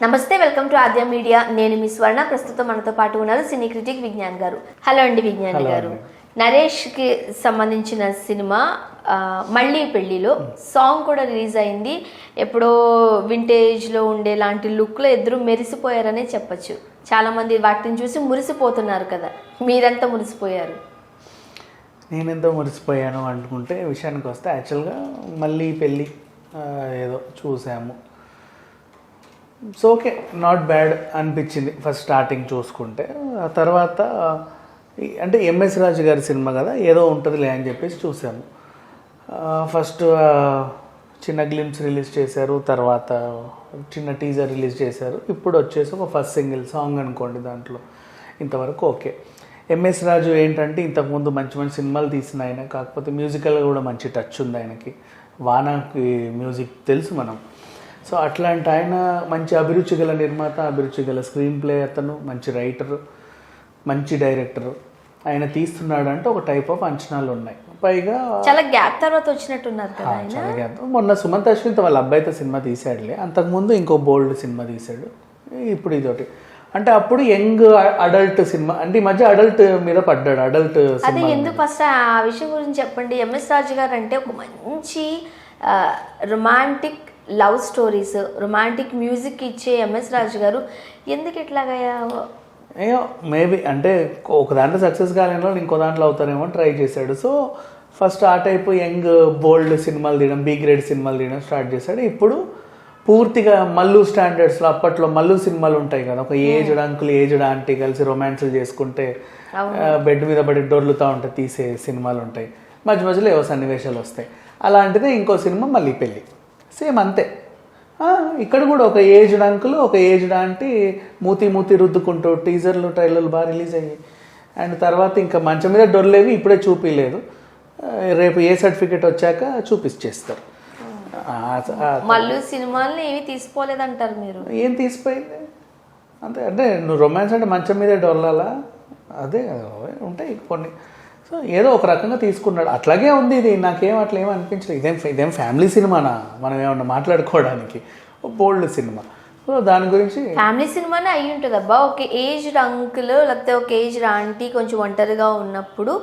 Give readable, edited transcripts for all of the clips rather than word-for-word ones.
నమస్తే, welcome to Aadya media. నేను మీ స్వర్ణ. ప్రస్తుతం మనతో పాటు ఉన్నారు సినీ క్రిటిక్ విజ్ఞాన్ గారు. హలో అండి విజ్ఞాన్ గారు. నరేష్కి సంబంధించిన సినిమా మళ్ళీ పెళ్ళిలో సాంగ్ కూడా రిలీజ్ అయింది. ఎప్పుడో వింటేజ్లో ఉండే లాంటి లుక్లో ఇద్దరు మెరిసిపోయారనే చెప్పచ్చు. చాలామంది వాటిని చూసి మురిసిపోతున్నారు కదా, మీరెంత మురిసిపోయారు? నేనెంతో మురిసిపోయాను అనుకుంటే విషయానికి వస్తే యాక్చువల్గా మళ్ళీ పెళ్ళి ఏదో చూసాము. సో ఓకే, నాట్ బ్యాడ్ అనిపించింది ఫస్ట్ స్టార్టింగ్ చూసుకుంటే. ఆ తర్వాత అంటే ఎంఎస్ రాజు గారి సినిమా కదా, ఏదో ఉంటుందిలే అని చెప్పేసి చూసాము. ఫస్ట్ చిన్న గ్లిమ్స్ రిలీజ్ చేశారు, తర్వాత చిన్న టీజర్ రిలీజ్ చేశారు. ఇప్పుడు వచ్చేసి ఒక ఫస్ట్ సింగిల్ సాంగ్ అనుకోండి, దాంట్లో ఇంతవరకు ఓకే. ఎంఎస్ రాజు ఏంటంటే ఇంతకుముందు మంచి మంచి సినిమాలు తీసిన ఆయన, కాకపోతే మ్యూజికల్గా కూడా మంచి టచ్ ఉంది ఆయనకి. వానాకి మ్యూజిక్ తెలుసు మనం. సో అట్లాంటి ఆయన మంచి అభిరుచి గల నిర్మాత, అభిరుచి గల స్క్రీన్ ప్లే అతను, మంచి రైటరు, మంచి డైరెక్టరు. ఆయన తీస్తున్నాడు అంటే ఒక టైప్ ఆఫ్ అంచనాలు ఉన్నాయి. పైగా చాలా గ్యాప్ తర్వాత వచ్చినట్టున్నారు కదా. చాలా గ్యాప్. మొన్న సుమంత్ అశ్విన్ వాళ్ళ అబ్బాయితో సినిమా తీసాడులే, అంతకుముందు ఇంకో బోల్డ్ సినిమా తీశాడు, ఇప్పుడు ఇదొకటి. అంటే అప్పుడు యంగ్ అడల్ట్ సినిమా, అంటే ఈ మధ్య అడల్ట్ మీద పడ్డాడు. అడల్ట్ అది ఎందుకు ఫస్ట్ ఆ విషయం గురించి చెప్పండి. ఎంఎస్ రాజు గారు అంటే ఒక మంచి romantic love stories, romantic music ఇచ్చే ఎంఎస్ రాజు గారు ఎందుకు ఇట్లాగయ్యా? ఏమో మేబీ అంటే ఒక దాంట్లో సక్సెస్ కాలేని వాళ్ళు ఇంకో దాంట్లో అవుతారేమో ట్రై చేశాడు. సో ఫస్ట్ ఆ టైపు యంగ్ బోల్డ్ సినిమాలు తీయడం, బి గ్రేడ్ సినిమాలు తీయడం స్టార్ట్ చేశాడు. ఇప్పుడు పూర్తిగా మల్లు స్టాండర్డ్స్లో, అప్పట్లో మల్లు సినిమాలు ఉంటాయి కదా, ఒక ఏజ్డ్ అంకుల్ ఏజ్డ్ ఆంటీ కలిసి రొమాన్స్లు చేసుకుంటే బెడ్ మీద పడి డొర్లుతూ ఉంటే తీసే సినిమాలు ఉంటాయి. మధ్య మధ్యలో ఏవో సన్నివేశాలు వస్తాయి. అలాంటిదే ఇంకో సినిమా మళ్ళీ పెళ్ళి, సేమ్ అంతే. ఇక్కడ కూడా ఒక ఏజ్డ్ అంకుల్, ఒక ఏజ్డ్ ఆంటీ మూతి రుద్దుకుంటూ టీజర్లు ట్రైలర్లు బాగా రిలీజ్ అయ్యాయి. అండ్ తర్వాత ఇంకా మంచం మీద డొర్లేవి ఇప్పుడే చూపించలేదు, రేపు ఏ సర్టిఫికేట్ వచ్చాక చూపించేస్తారు. మళ్ళీ సినిమాలను ఏమి తీసుకోలేదంటారు మీరు? ఏం తీసిపోయింది అంతే. అంటే నువ్వు రొమాన్స్ అంటే మంచం మీదే డొర్లాలా, అదే ఉంటాయి కొన్ని. సో ఏదో ఒక రకంగా తీసుకున్నాడు, అట్లాగే ఉంది ఇది. నాకేం అట్లా ఏమీ అనిపించలేదు. ఇదేం ఫ్యామిలీ సినిమానా మనం ఏమన్నా మాట్లాడుకోవడానికి? బోల్డ్ సినిమా. సో దాని గురించి ఫ్యామిలీ సినిమానే అయ్యి ఉంటుంది అబ్బా. ఒక ఏజ్డ్ అంకుల్ లేకపోతే ఒక ఏజ్డ్ ఆంటీ కొంచెం ఒంటరిగా ఉన్నప్పుడు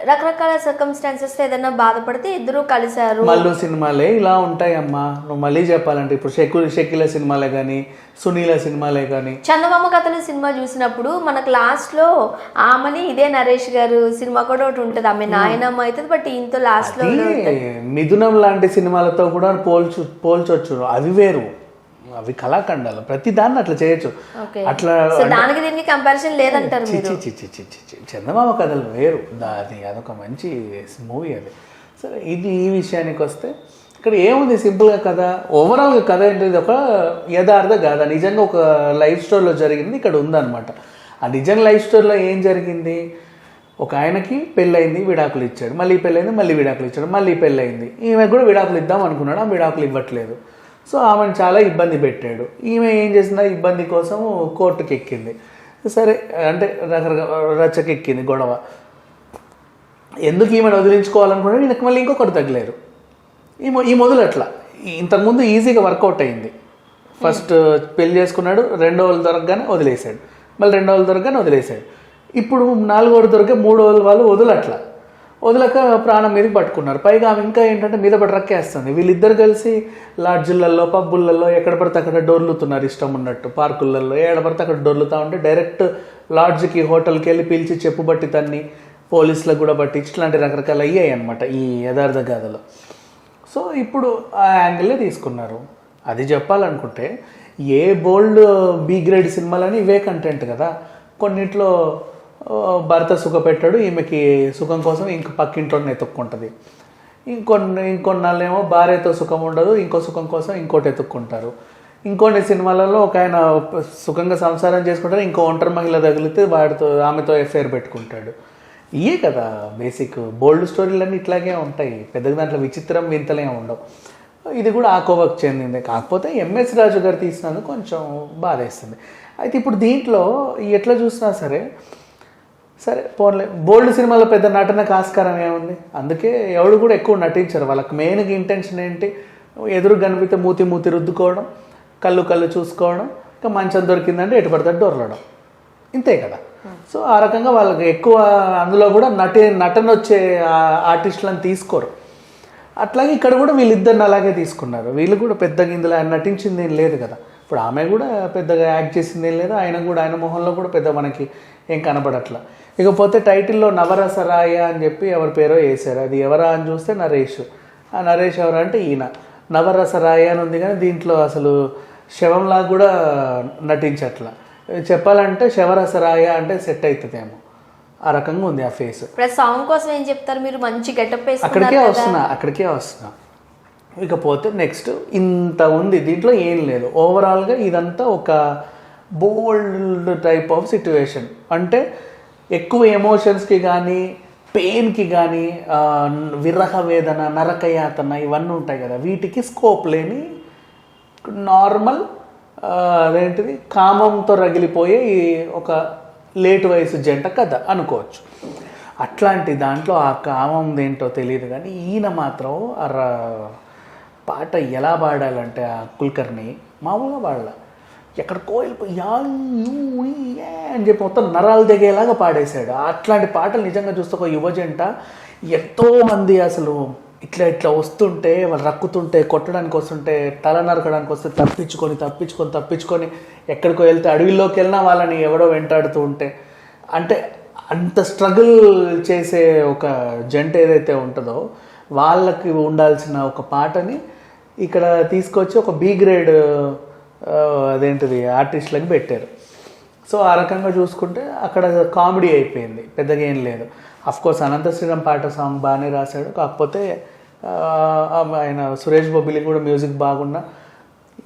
రకరకాల సర్కమ్స్టాన్సెస్ ఏదైనా బాధపడితే ఇద్దరు కలిశారు. మల్లు సినిమాలే ఇలా ఉంటాయమ్మా. నువ్వు మళ్ళీ చెప్పాలంటే ఇప్పుడు షకీల సినిమాలే కానీ, సునీల సినిమాలే కానీ, చందమామ కథలు సినిమా చూసినప్పుడు మనకు లాస్ట్లో ఆమెని ఇదే నరేష్ గారు సినిమా కూడా ఒకటి ఉంటుంది, ఆమె నాయనమ్మ అవుతుంది. బట్ ఇంత లాస్ట్లో మిథునం లాంటి సినిమాలతో కూడా పోల్చొచ్చు. అవి వేరు, అవి కళాఖండాలు. ప్రతి దాన్ని అట్లా చేయొచ్చు. అట్లా దానికి దీనికి కంపారిజన్ లేదంటారు. చందమామ కథలు వేరు, అదొక మంచి మూవీ అది. సరే, ఇది ఈ విషయానికి వస్తే ఇక్కడ ఏముంది సింపుల్గా కథ, ఓవరాల్గా కథ ఏంటంటే ఒక యథార్థ గాథ, నిజంగా ఒక లైఫ్ స్టోరీలో జరిగింది ఇక్కడ ఉందన్నమాట. ఆ నిజంగా లైఫ్ స్టోరీలో ఏం జరిగింది? ఒక ఆయనకి పెళ్ళయింది, విడాకులు ఇచ్చాడు, మళ్ళీ పెళ్ళయింది, మళ్ళీ విడాకులు ఇచ్చాడు, మళ్ళీ పెళ్ళయింది. ఈమె కూడా విడాకులు ఇద్దాం అనుకున్నాడు, ఆ విడాకులు ఇవ్వట్లేదు. సో ఆమెను చాలా ఇబ్బంది పెట్టాడు. ఈమె ఏం చేసిందా, ఇబ్బంది కోసం కోర్టుకి ఎక్కింది. సరే అంటే రచ్చకెక్కింది గొడవ. ఎందుకు ఈమెను వదిలించుకోవాలనుకున్నాడు, ఈయనకు మళ్ళీ ఇంకొకటి తగిలేరు. ఈ మొదలు అట్లా ఇంతకుముందు ఈజీగా వర్కౌట్ అయింది. ఫస్ట్ పెళ్లి చేసుకున్నాడు, రెండో వాళ్ళు దొరకగానే వదిలేశాడు, మళ్ళీ రెండో వాళ్ళు దొరకగానే వదిలేశాడు. ఇప్పుడు నాలుగోడు దొరికే మూడో వాళ్ళు వదలక ప్రాణం మీదకి పట్టుకున్నారు. పైగా ఆమె ఇంకా ఏంటంటే మీద పడి రక్కేస్తుంది. వీళ్ళిద్దరు కలిసి లాడ్జిలలో, పబ్బులలో ఎక్కడ పడితే అక్కడ డోర్లుతున్నారు ఇష్టం ఉన్నట్టు. పార్కులలో ఎక్కడ పడితే అక్కడ డోర్లుతూ ఉంటే డైరెక్ట్ లాడ్జ్కి, హోటల్కి వెళ్ళి పిలిచి చెప్పు బట్టి తన్ని, పోలీసులకు కూడా బట్టి, ఇట్లాంటి రకరకాలు అయ్యాయి అనమాట ఈ యథార్థ గాథలో. సో ఇప్పుడు ఆ యాంగిల్లే తీసుకున్నారు. అది చెప్పాలనుకుంటే ఏ బోల్డ్ బి గ్రేడ్ సినిమాలని ఇవే కంటెంట్ కదా. కొన్నిట్లో భర్త సుఖ పెట్టాడు, ఈమెకి సుఖం కోసం ఇంక పక్కింట్లోనే ఎత్తుక్కుంటుంది. ఇంకొన్నాళ్ళేమో భార్యతో సుఖం ఉండదు, ఇంకో సుఖం కోసం ఇంకోటి ఎత్తుక్కుంటారు. ఇంకొన్ని సినిమాలలో ఒక ఆయన సుఖంగా సంసారం చేసుకుంటారు, ఇంకో ఒంటరి మహిళ తగిలితే ఆమెతో ఎఫ్ఐఆర్ పెట్టుకుంటాడు. ఇవే కదా బేసిక్ బోల్డ్ స్టోరీలన్నీ ఇట్లాగే ఉంటాయి. పెద్దగా దాంట్లో విచిత్రం వింతలే ఉండవు. ఇది కూడా ఆ కోవకు చెందింది. కాకపోతే ఎంఎస్ రాజు గారు తీసినందుకు కొంచెం బాధేస్తుంది. అయితే ఇప్పుడు దీంట్లో ఎట్లా చూసినా సరే పోన్లే, బోల్డ్ సినిమాలో పెద్ద నటనకు ఆస్కారం ఏముంది? అందుకే ఎవరు కూడా ఎక్కువ నటించరు. వాళ్ళకి మెయిన్గా ఇంటెన్షన్ ఏంటి? ఎదురు కనిపితే మూతి రుద్దుకోవడం, కళ్ళు చూసుకోవడం, ఇంకా మంచం దొరికిందంటే ఎటు పడితే డొరలడం, ఇంతే కదా. సో ఆ రకంగా వాళ్ళకి ఎక్కువ అందులో కూడా నటన వచ్చే ఆర్టిస్టులను తీసుకోరు. అట్లాగే ఇక్కడ కూడా వీళ్ళిద్దరిని అలాగే తీసుకున్నారు. వీళ్ళు కూడా పెద్దగా ఇందులో ఆయన నటించింది ఏం లేదు కదా. ఇప్పుడు ఆమె కూడా పెద్దగా యాక్ట్ చేసింది ఏం లేదు, ఆయన కూడా ఆయన మొహంలో కూడా పెద్ద మనకి ఏం కనబడట్లా. ఇకపోతే టైటిల్లో నవరసరాయ అని చెప్పి ఎవరి పేరో వేశారు. అది ఎవరా అని చూస్తే నరేష్. ఆ నరేష్ ఎవరు అంటే ఈయన. నవరసరాయ అని ఉంది కానీ దీంట్లో అసలు శవంలా కూడా నటించట్లా. చెప్పాలంటే శవరసరాయ అంటే సెట్ అవుతుందేమో, ఆ రకంగా ఉంది ఆ ఫేస్. సాంగ్ కోసం ఏం చెప్తారు మీరు? మంచి గెటప్ అక్కడికే వస్తున్నా. ఇకపోతే నెక్స్ట్ ఇంత ఉంది, దీంట్లో ఏం లేదు. ఓవరాల్గా ఇదంతా ఒక బోల్డ్ టైప్ ఆఫ్ సిట్యువేషన్. అంటే ఎక్కువ ఎమోషన్స్కి కానీ పెయిన్కి కానీ విరహ వేదన, నరకయాతన ఇవన్నీ ఉంటాయి కదా, వీటికి స్కోప్ లేని నార్మల్ అదేంటిది కామంతో రగిలిపోయే ఒక లేటు వయసు జంట కథ అనుకోవచ్చు. అట్లాంటి దాంట్లో ఆ కామం ఏంటో తెలియదు కానీ ఈయన మాత్రం పాట ఎలా పాడాలంటే ఆ కుల్కర్ని మామూలుగా పాడాల, ఎక్కడికో వెళ్ళిపోయి అని చెప్పి మొత్తం నరాలు దిగేలాగా పాడేశాడు. అట్లాంటి పాటలు నిజంగా చూస్తే ఒక యువజంట ఎంతోమంది అసలు ఇట్లా వస్తుంటే వాళ్ళు రక్కుతుంటే, కొట్టడానికి వస్తుంటే, తల నరకడానికి వస్తే తప్పించుకొని ఎక్కడికో వెళ్తే అడవిలోకి వెళ్ళినా వాళ్ళని ఎవడో వెంటాడుతూ ఉంటే, అంటే అంత స్ట్రగుల్ చేసే ఒక జంట ఏదైతే ఉంటుందో వాళ్ళకి ఉండాల్సిన ఒక పాటని ఇక్కడ తీసుకొచ్చి ఒక బి గ్రేడ్ అదేంటిది ఆర్టిస్టులకు పెట్టారు. సో ఆ రకంగా చూసుకుంటే అక్కడ కామెడీ అయిపోయింది, పెద్దగా ఏం లేదు. అఫ్కోర్స్ అనంత శ్రీరామ్ పాట సాంగ్ బాగానే రాశాడు, కాకపోతే ఆయన సురేష్ బొబ్బిలి కూడా మ్యూజిక్ బాగున్నా.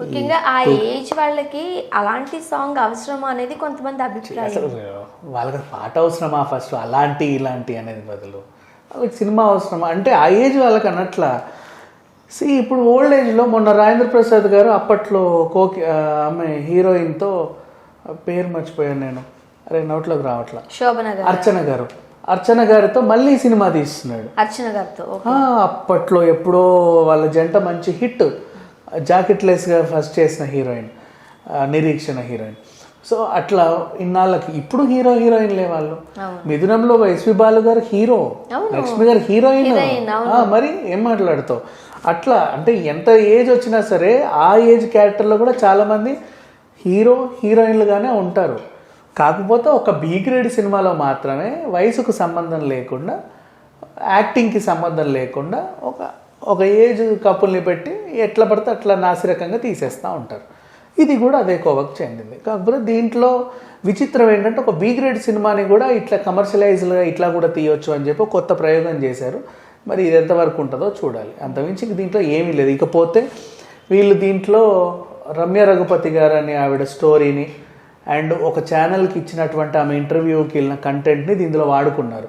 ముఖ్యంగా ఆ ఏజ్ వాళ్ళకి అలాంటి సాంగ్ అవసరమా అనేది కొంతమంది అభిప్రాయం. అసలు వాళ్ళకి పాట అవసరమా ఫస్ట్, అలాంటి ఇలాంటి అనేది బదులు వాళ్ళకి సినిమా అవసరమా అంటే ఆ ఏజ్ వాళ్ళకి అన్నట్లా. ఇప్పుడు ఓల్డ్ ఏజ్లో మొన్న రాజేంద్ర ప్రసాద్ గారు అప్పట్లో ఆమె హీరోయిన్తో పేరు మర్చిపోయాను నేను, అరే నోట్లోకి రావట్లా, అర్చన గారితో మళ్ళీ సినిమా తీస్తున్నాడు. అర్చన గారితో అప్పట్లో ఎప్పుడో వాళ్ళ జంట మంచి హిట్, జాకెట్లెస్గా ఫస్ట్ చేసిన హీరోయిన్ నిరీక్షణ హీరోయిన్. సో అట్లా ఇన్నాళ్ళకి ఇప్పుడు హీరోయిన్లే వాళ్ళు. మిథునంలో ఎస్వి బాలు గారు హీరో, లక్ష్మి గారు హీరోయిన్, మరి ఏం మాట్లాడుతావు అట్లా. అంటే ఎంత ఏజ్ వచ్చినా సరే ఆ ఏజ్ క్యారెక్టర్లో కూడా చాలామంది హీరోయిన్లుగానే ఉంటారు. కాకపోతే ఒక బి గ్రేడ్ సినిమాలో మాత్రమే వయసుకు సంబంధం లేకుండా, యాక్టింగ్కి సంబంధం లేకుండా ఒక ఏజ్ కపుల్ని పెట్టి ఎట్లా పడితే అట్లా నాసిరకంగా తీసేస్తూ ఉంటారు. ఇది కూడా అదే కోవకు చెందింది. కాకపోతే దీంట్లో విచిత్రం ఏంటంటే ఒక బి గ్రేడ్ సినిమాని కూడా ఇట్లా కమర్షియలైజ్గా ఇట్లా కూడా తీయొచ్చు అని చెప్పి కొత్త ప్రయోగం చేశారు. మరి ఇది ఎంతవరకు ఉంటుందో చూడాలి. అంతమించి దీంట్లో ఏమీ లేదు. ఇకపోతే వీళ్ళు దీంట్లో రమ్య రఘుపతి గారు అని ఆవిడ స్టోరీని అండ్ ఒక ఛానల్కి ఇచ్చినటువంటి ఆమె ఇంటర్వ్యూకి వెళ్ళిన కంటెంట్ని దీంట్లో వాడుకున్నారు.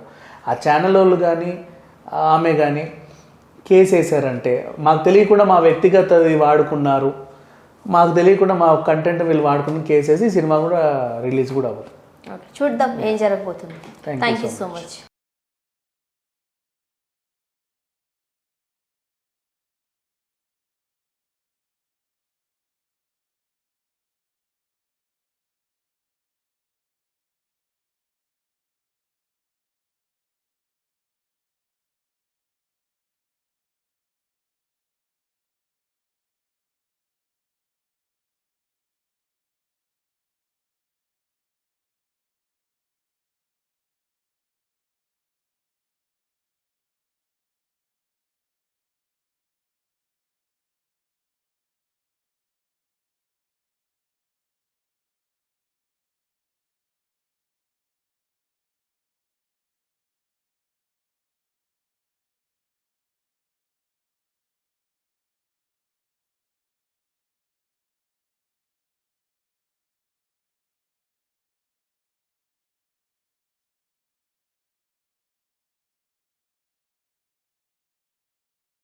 ఆ ఛానల్ వాళ్ళు కానీ ఆమె కానీ కేసు వేసారంటే మాకు తెలియకుండా మా వ్యక్తిగతది వాడుకున్నారు, మాకు తెలియకుండా మా కంటెంట్ వీళ్ళు వాడుకుని కేసు వేసి సినిమా కూడా రిలీజ్ కూడా అవ్వదు. చూద్దాం ఏం జరగబోతుంది. Thank you so much.